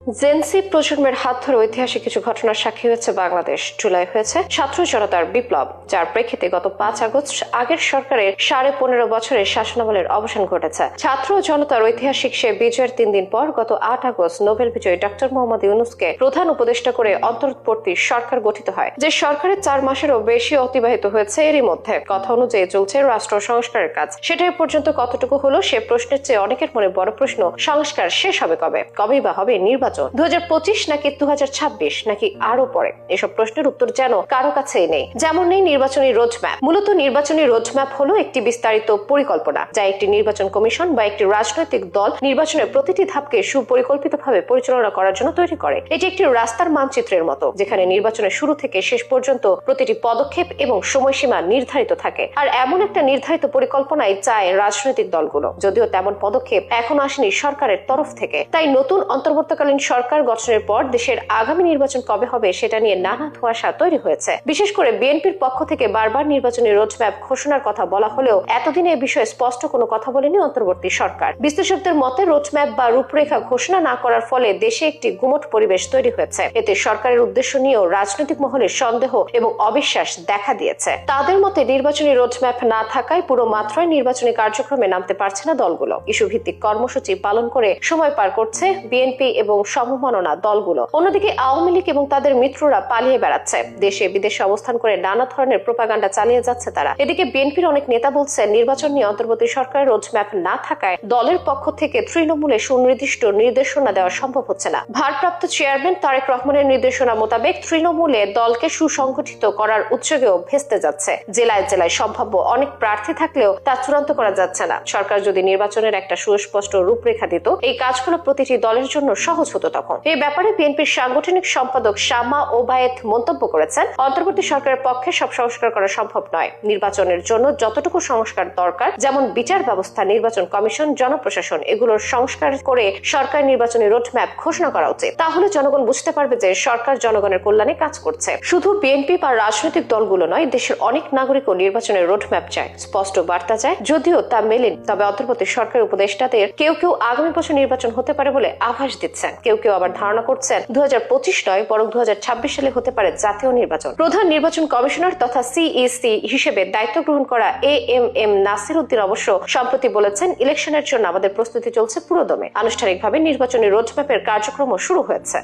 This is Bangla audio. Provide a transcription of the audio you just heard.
জেনসি প্রজন্মের হাত ধরে ঐতিহাসিক কিছু ঘটনার সাক্ষী হয়েছে বাংলাদেশ। জুলাই হয়েছে ছাত্র জনতার বিপ্লব, যার প্রেক্ষিতে গত 5 আগস্ট আগের সরকারের 15.5 বছরের শাসনামলের অবসান ঘটেছে। ছাত্র জনতার ঐতিহাসিক সে বিজয়ের 3 দিন পর গত 8 আগস্ট নোবেল বিজয়ী ডক্টর মোহাম্মদ ইউনূসকে প্রধান উপদেষ্টা করে অন্তর্বর্তী সরকার গঠিত হয়। যে সরকারের 4 মাসেরও বেশি অতিবাহিত হয়েছে। এরই মধ্যে কথা অনুযায়ী চলছে রাষ্ট্র সংস্কারের কাজ। সেটা এ পর্যন্ত কতটুকু হলো সে প্রশ্নের চেয়ে অনেকের মনে বড় প্রশ্ন, সংস্কার শেষ হবে কবে? কবেই বা হবে নির্বাচন? 2025 নাকি 2026 নাকি আরো পরে? এসব প্রশ্নের উত্তর যেন কারো কাছেই নেই। যেমন নেই নির্বাচনী রোডম্যাপ। মূলত নির্বাচনী রোডম্যাপ হলো একটি বিস্তারিত পরিকল্পনা, যা একটি নির্বাচন কমিশন বা একটি রাজনৈতিক দল নির্বাচনের প্রতিটি ধাপকে সুপরিকল্পিতভাবে পরিচালনা করার জন্য তৈরি করে। এটি একটি রাস্তার মানচিত্রের মতো, যেখানে নির্বাচনের শুরু থেকে শেষ পর্যন্ত প্রতিটি পদক্ষেপ এবং সময়সীমা নির্ধারিত থাকে। আর এমন একটা নির্ধারিত পরিকল্পনাই চায় রাজনৈতিক দলগুলো, যদিও তেমন পদক্ষেপ এখন আসেনি সরকারের তরফ থেকে। তাই নতুন অন্তর্বর্তীকালীন সরকার গঠনের পর দেশের আগামী নির্বাচন কবে হবে সেটা নিয়ে নানা ধোঁয়াশা তৈরি হয়েছে। বিশেষ করে বিএনপির পক্ষ থেকে বারবার নির্বাচনী রোডম্যাপ ঘোষণার কথা বলা হলেও এতদিনে এ বিষয়ে স্পষ্ট কোনো কথা বলেনি অন্তর্বর্তী সরকার। বিশ্লেষকদের মতে রোডম্যাপ বা রূপরেখা ঘোষণা না করার ফলে দেশে একটি গুমট পরিবেশ তৈরি হয়েছে। এতে সরকারের উদ্দেশ্য নিয়েও রাজনৈতিক মহলে সন্দেহ এবং অবিশ্বাস দেখা দিয়েছে। তাদের মতে নির্বাচনী রোডম্যাপ না থাকায় পুরো মাত্রায় নির্বাচনী কার্যক্রমে নামতে পারছে না দলগুলো। ইস্যু ভিত্তিক কর্মসূচি পালন করে সময় পার করছে বিএনপি এবং সমমননা দলগুলো। অন্যদিকে আওয়ামী লীগ এবং তাদের মিত্ররা পালিয়ে বেড়াচ্ছে। দেশে বিদেশে অবস্থান করে নানা ধরনের প্রোপাগান্ডা চালিয়ে যাচ্ছে তারা। এদিকে বিএনপির অনেক নেতা বলছেন নির্বাচন নিয়ে অন্তর্বর্তী সরকারের রোডম্যাপ না থাকায় দলের পক্ষ থেকে তৃণমূলে সুনির্দিষ্ট নির্দেশনা দেওয়া সম্ভব হচ্ছে না। ভারপ্রাপ্ত চেয়ারম্যান তারেক রহমানের নির্দেশনা মোতাবেক তৃণমূলে দলকে সুসংগঠিত করার উদ্যোগেও ভেস্তে যাচ্ছে। জেলায় জেলায় সম্ভাব্য অনেক প্রার্থী থাকলেও তা চূড়ান্ত করা যাচ্ছে না। সরকার যদি নির্বাচনের একটা সুস্পষ্ট রূপরেখা দিত, এই কাজগুলো প্রতিটি দলের জন্য সহজ হতো তখন। এই ব্যাপারে বিএনপির সাংগঠনিক সম্পাদক শামা ওবায়েদ মন্তব্য করেছেন, অন্তর্বর্তী সরকারের পক্ষে সব সংস্কার করা সম্ভব নয়। নির্বাচনের জন্য যতটুকু সংস্কার দরকার, যেমন বিচার ব্যবস্থা, নির্বাচন কমিশন, জনপ্রশাসন, এগুলোর সংস্কার করে সরকার নির্বাচনী রোডম্যাপ ঘোষণা করা উচিত। তাহলে জনগণ বুঝতে পারবে যে সরকার জনগণের কল্যাণে কাজ করছে। শুধু বিএনপি বা রাজনৈতিক দলগুলো নয়, দেশের অনেক নাগরিকও নির্বাচনের রোডম্যাপ চায়, স্পষ্ট বার্তা চায়। যদিও তা মেলেনি, তবে অন্তর্বর্তী সরকার উপদেষ্টাদের কেউ কেউ আগামী বছর নির্বাচন হতে পারে বলে আভাস দিচ্ছেন। কেউ কেউ আবার ধারণা করছেন 2025 নয় বরং 2026 সালে হতে পারে জাতীয় নির্বাচন। প্রধান নির্বাচন কমিশনার তথা সিইসি হিসেবে দায়িত্ব গ্রহণ করা এএমএম নাসির উদ্দিন অবশ্য সম্প্রতি বলেছেন, ইলেকশনের জন্য আমাদের প্রস্তুতি চলছে পুরোদমে। আনুষ্ঠানিকভাবে নির্বাচনী রোডম্যাপের কার্যক্রমও শুরু হয়েছে।